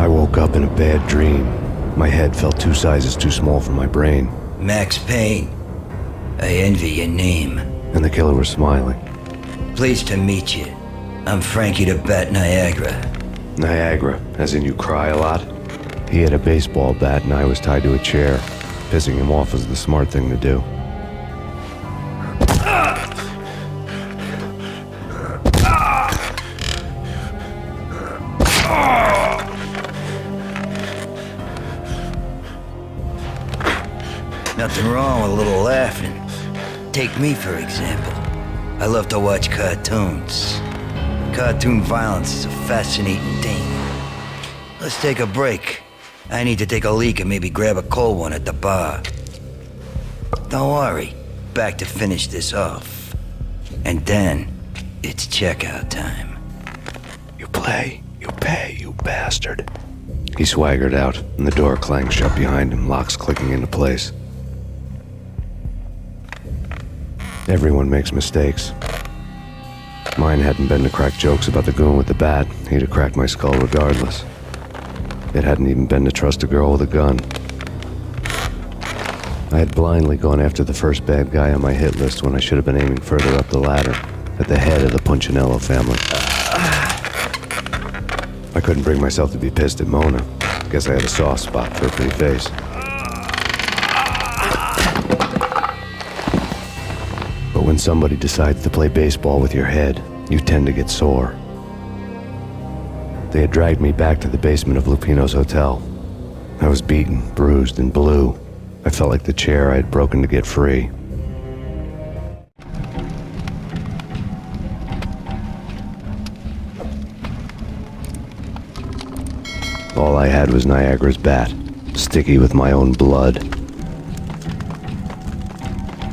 I woke up in a bad dream. My head felt 2 sizes too small for my brain. Max Payne. I envy your name. And the killer was smiling. Pleased to meet you. I'm Frankie the Bat Niagara. Niagara, as in you cry a lot? He had a baseball bat and I was tied to a chair. Pissing him off was the smart thing to do. Nothing wrong with a little laughing. Take me, for example. I love to watch cartoons. Cartoon violence is a fascinating thing. Let's take a break. I need to take a leak and maybe grab a cold one at the bar. Don't worry. Back to finish this off. And then, it's checkout time. You play, you pay, you bastard. He swaggered out, and the door clanged shut behind him, locks clicking into place. Everyone makes mistakes. Mine hadn't been to crack jokes about the goon with the bat. He'd have cracked my skull regardless. It hadn't even been to trust a girl with a gun. I had blindly gone after the first bad guy on my hit list when I should have been aiming further up the ladder, at the head of the Punchinello family. I couldn't bring myself to be pissed at Mona. Guess I had a soft spot for her pretty face. But when somebody decides to play baseball with your head, you tend to get sore. They had dragged me back to the basement of Lupino's hotel. I was beaten, bruised, and blue. I felt like the chair I had broken to get free. All I had was Niagara's bat, sticky with my own blood.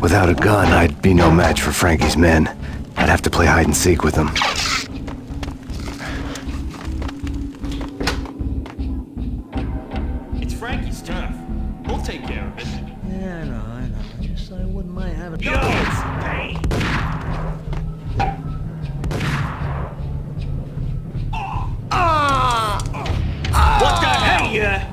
Without a gun, I'd be no match for Frankie's men. I'd have to play hide and seek with them. It's Frankie's turf. We'll take care of it. Yeah, I know. Just I wouldn't mind having... Yo, it's Payne! What the hell, yeah?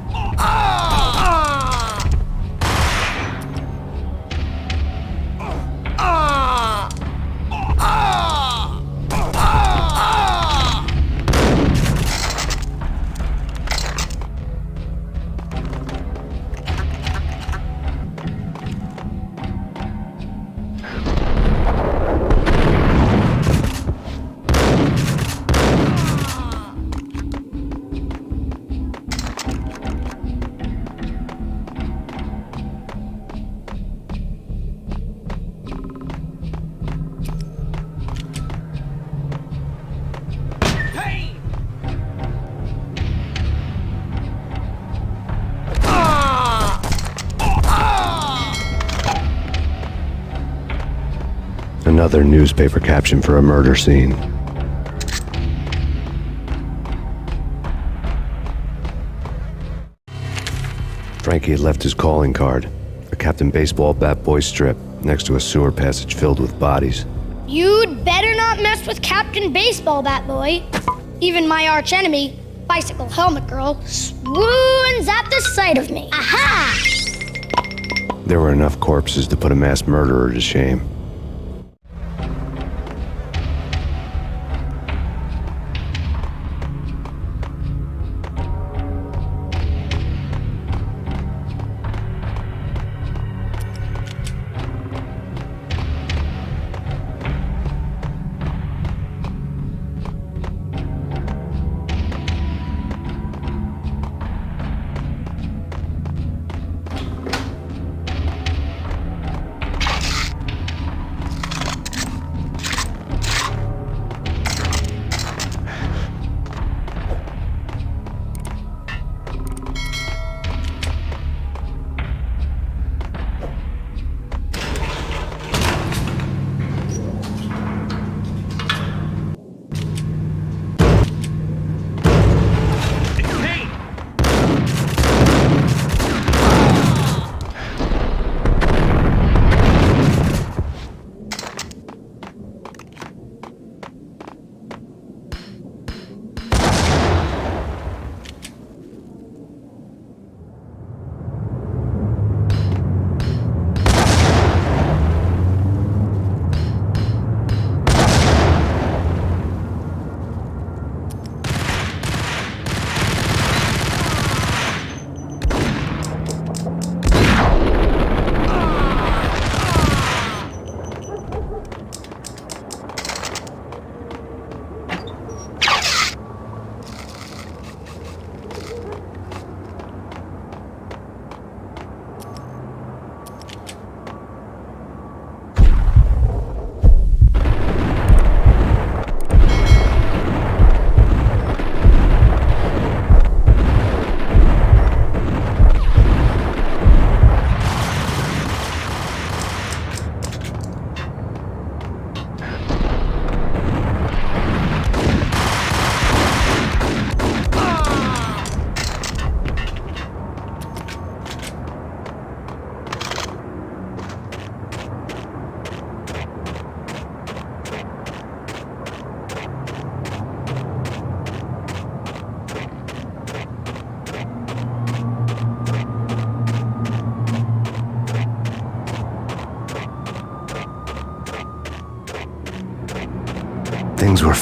Another newspaper caption for a murder scene. Frankie had left his calling card, a Captain Baseball Bat Boy strip, next to a sewer passage filled with bodies. You'd better not mess with Captain Baseball Bat Boy. Even my archenemy, Bicycle Helmet Girl, swoons at the sight of me. Aha! There were enough corpses to put a mass murderer to shame.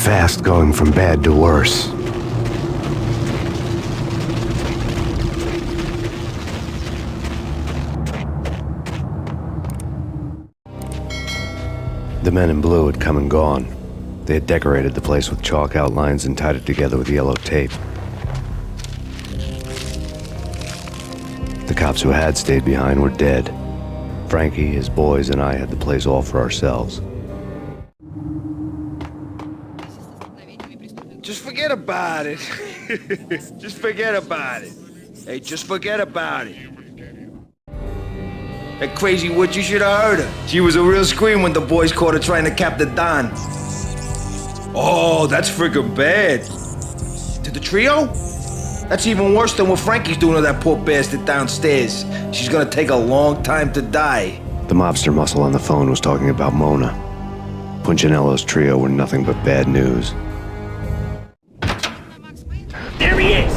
fast going from bad to worse. The men in blue had come and gone. They had decorated the place with chalk outlines and tied it together with yellow tape. The cops who had stayed behind were dead. Frankie, his boys, and I had the place all for ourselves. Just forget about it. Just forget about it. Hey, just forget about it. That crazy witch, you should have heard her. She was a real scream when the boys caught her trying to cap the Don. Oh, that's freaking bad. To the trio? That's even worse than what Frankie's doing to that poor bastard downstairs. She's gonna take a long time to die. The mobster muscle on the phone was talking about Mona. Punchinello's trio were nothing but bad news. There he is!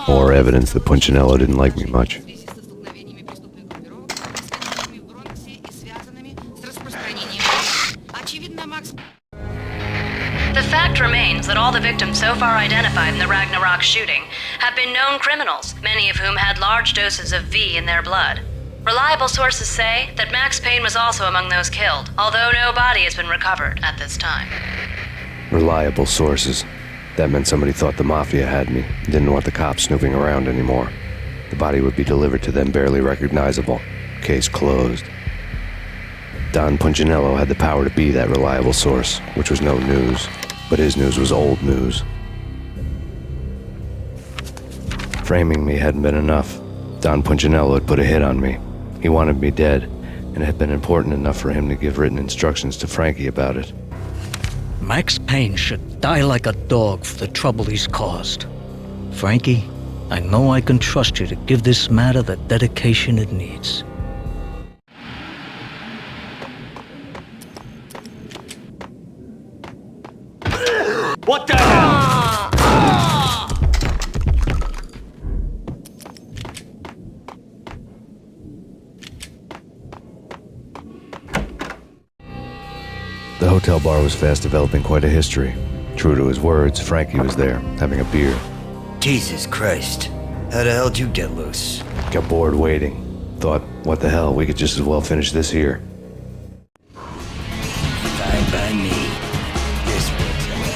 More evidence that Punchinello didn't like me much. The fact remains that all the victims so far identified in the Ragnarok shooting have been known criminals, many of whom had large doses of V in their blood. Reliable sources say that Max Payne was also among those killed, although no body has been recovered at this time. Reliable sources. That meant somebody thought the Mafia had me, didn't want the cops snooping around anymore. The body would be delivered to them barely recognizable. Case closed. Don Punchinello had the power to be that reliable source, which was no news. But his news was old news. Framing me hadn't been enough. Don Punchinello had put a hit on me. He wanted me dead, and it had been important enough for him to give written instructions to Frankie about it. Max Payne should die like a dog for the trouble he's caused. Frankie, I know I can trust you to give this matter the dedication it needs. What the hell? The hotel bar was fast developing quite a history. True to his words, Frankie was there, having a beer. Jesus Christ. How the hell did you get loose? Got bored waiting. Thought, what the hell, we could just as well finish this here. Fine by me. This works out.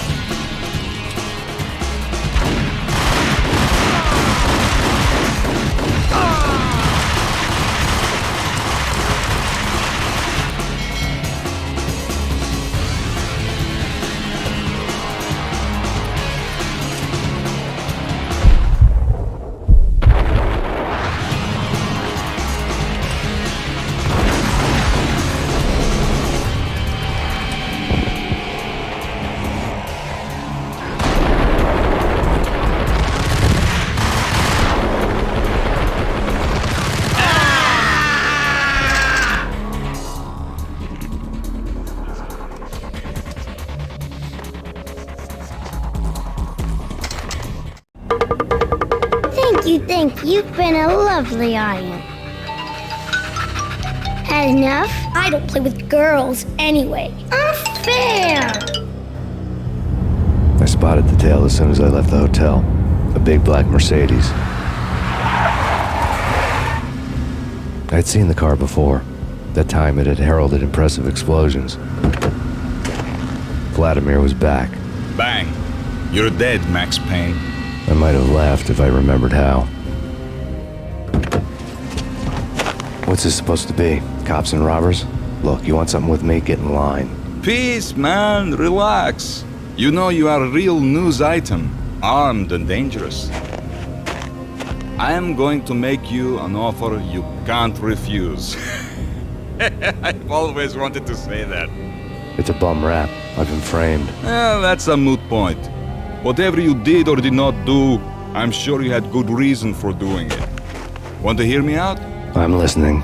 Thank you. You've been a lovely audience. Had enough? I don't play with girls anyway. Unfair! I spotted the tail as soon as I left the hotel. A big black Mercedes. I'd seen the car before. That time it had heralded impressive explosions. Vladimir was back. Bang. You're dead, Max Payne. I might have laughed if I remembered how. What's this supposed to be? Cops and robbers? Look, you want something with me? Get in line. Peace, man. Relax. You know you are a real news item. Armed and dangerous. I am going to make you an offer you can't refuse. I've always wanted to say that. It's a bum rap. I've been framed. Well, that's a moot point. Whatever you did or did not do, I'm sure you had good reason for doing it. Want to hear me out? I'm listening.